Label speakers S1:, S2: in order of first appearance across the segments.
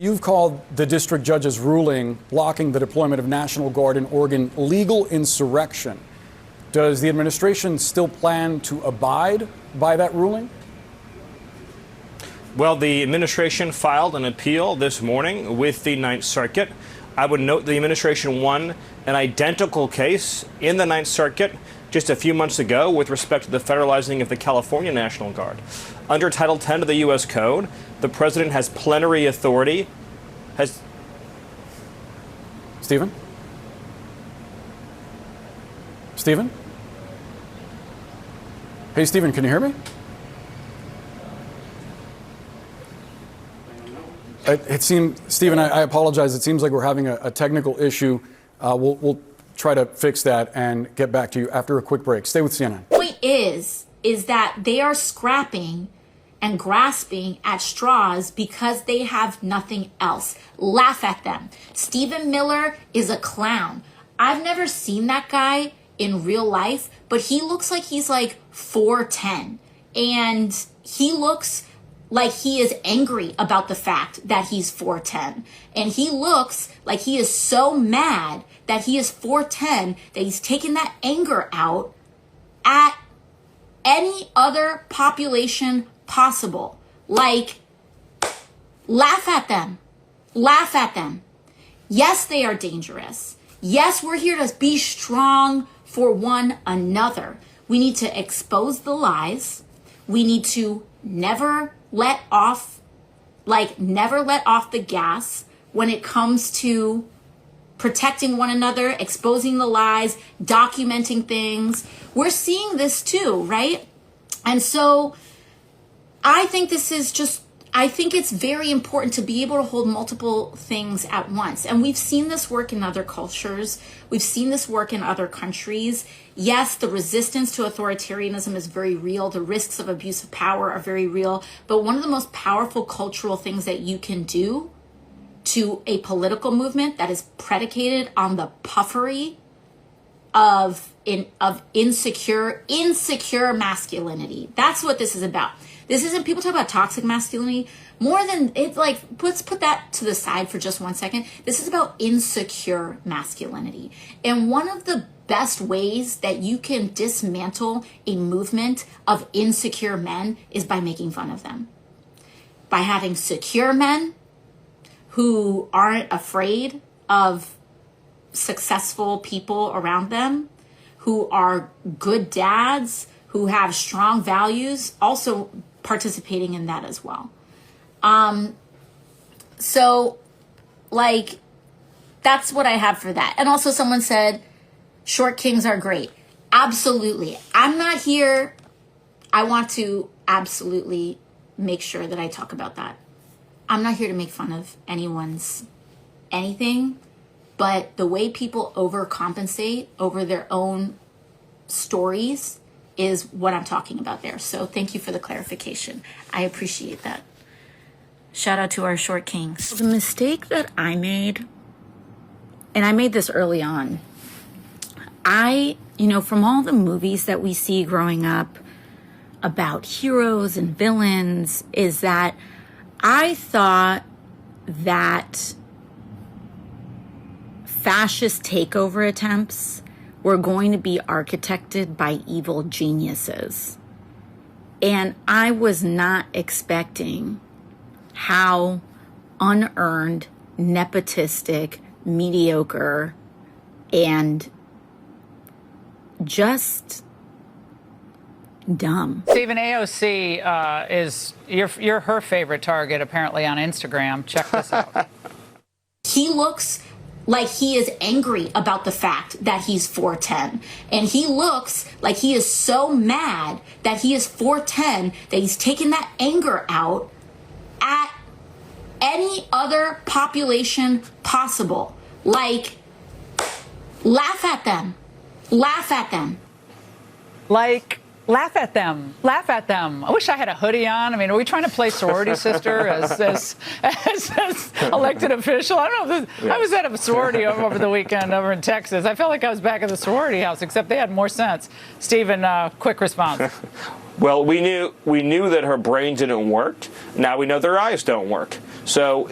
S1: You've called the district judge's ruling blocking the deployment of National Guard in Oregon legal insurrection. Does the administration still plan to abide by that ruling?
S2: Well, the administration filed an appeal this morning with the Ninth Circuit. I would note the administration won an identical case in the Ninth Circuit just a few months ago with respect to the federalizing of the California National Guard. Under Title 10 of the U.S. Code, the president has plenary authority.
S1: Stephen? Stephen? Hey, Stephen, can you hear me? It seemed, Stephen, I apologize. It seems like we're having a technical issue. We'll try to fix that and get back to you after a quick break. Stay with CNN.
S3: Point is that they are scrapping and grasping at straws because they have nothing else. Laugh at them. Stephen Miller is a clown. I've never seen that guy in real life, but he looks like he's like 4'10", and he looks like he is angry about the fact that he's 4'10", and he looks like he is so mad that he is 4'10", that he's taking that anger out at any other population possible. Like, laugh at them. Laugh at them. Yes, they are dangerous. Yes, we're here to be strong for one another. We need to expose the lies. We need to never let off the gas when it comes to protecting one another, exposing the lies, documenting things. We're seeing this too, right? And so I think it's very important to be able to hold multiple things at once. And we've seen this work in other cultures. We've seen this work in other countries. Yes, the resistance to authoritarianism is very real. The risks of abuse of power are very real. But one of the most powerful cultural things that you can do to a political movement that is predicated on the puffery of insecure masculinity. That's what this is about. This isn't, people talk about toxic masculinity. More than, it's like, let's put that to the side for just 1 second. This is about insecure masculinity. And one of the best ways that you can dismantle a movement of insecure men is by making fun of them. By having secure men who aren't afraid of successful people around them, who are good dads, who have strong values, also participating in that as well. So, like, that's what I have for that. And also someone said, short kings are great. Absolutely. I'm not here. I want to absolutely make sure that I talk about that. I'm not here to make fun of anyone's anything, but the way people overcompensate over their own stories is what I'm talking about there. So thank you for the clarification. I appreciate that. Shout out to our short kings. The mistake that I made, and I made this early on, from all the movies that we see growing up about heroes and villains, is that I thought that fascist takeover attempts were going to be architected by evil geniuses. And I was not expecting how unearned, nepotistic, mediocre, and just dumb.
S4: Stephen, AOC is you're her favorite target apparently on Instagram. Check this out.
S3: He looks like he is angry about the fact that he's 4'10", and he looks like he is so mad that he is 4'10", that he's taking that anger out at any other population possible. Like, laugh at them. Laugh at them.
S4: Like, laugh at them. Laugh at them. I wish I had a hoodie on. I mean, are we trying to play sorority sister as elected official? I don't know. I was at a sorority over the weekend over in Texas. I felt like I was back at the sorority house, except they had more sense. Stephen, quick response.
S2: Well, we knew that her brain didn't work. Now we know their eyes don't work. So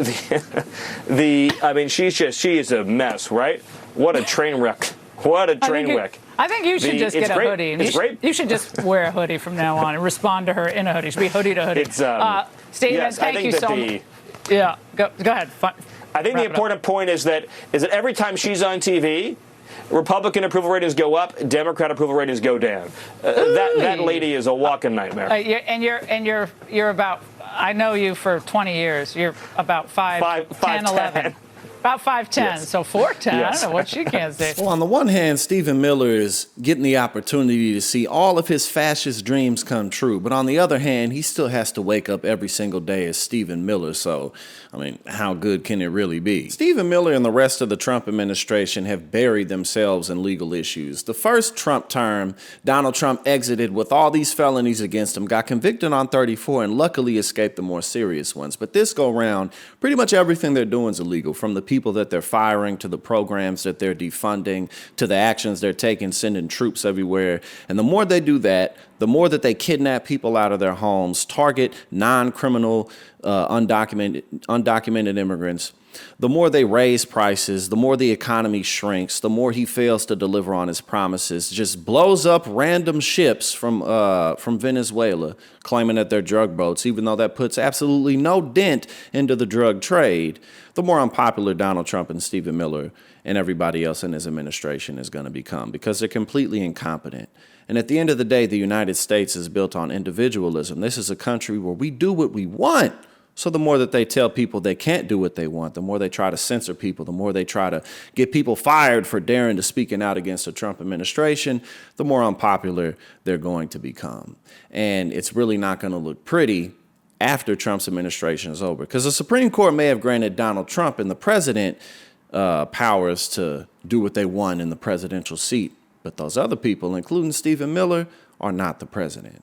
S2: I mean, she is a mess, right? What a train wreck. What a train wreck.
S4: I think you should just get a hoodie.
S2: It's great.
S4: You should just wear a hoodie from now on and respond to her in a hoodie. It should be hoodie to hoodie. Stephen,
S2: yes,
S4: thank you so much. Yeah, go ahead.
S2: I think the important point is that every time she's on TV, Republican approval ratings go up, Democrat approval ratings go down. That lady is a walking nightmare.
S4: You're about. I know you for 20 years. You're about 5'10", 11. About 5'10", yes. So 4'10". Yes. I don't know what she can say.
S5: Well, on the one hand, Stephen Miller is getting the opportunity to see all of his fascist dreams come true. But on the other hand, he still has to wake up every single day as Stephen Miller. So, I mean, how good can it really be? Stephen Miller and the rest of the Trump administration have buried themselves in legal issues. The first Trump term, Donald Trump exited with all these felonies against him, got convicted on 34, and luckily escaped the more serious ones. But this go round, pretty much everything they're doing is illegal, from the people that they're firing, to the programs that they're defunding, to the actions they're taking, sending troops everywhere. And the more they do that, the more that they kidnap people out of their homes, target non-criminal, undocumented immigrants, the more they raise prices, the more the economy shrinks, the more he fails to deliver on his promises, just blows up random ships from Venezuela, claiming that they're drug boats, even though that puts absolutely no dent into the drug trade, the more unpopular Donald Trump and Stephen Miller and everybody else in his administration is going to become, because they're completely incompetent. And at the end of the day, the United States is built on individualism. This is a country where we do what we want. So the more that they tell people they can't do what they want, the more they try to censor people, the more they try to get people fired for daring to speaking out against the Trump administration, the more unpopular they're going to become. And it's really not going to look pretty after Trump's administration is over, because the Supreme Court may have granted Donald Trump and the president powers to do what they want in the presidential seat, but those other people, including Stephen Miller, are not the president.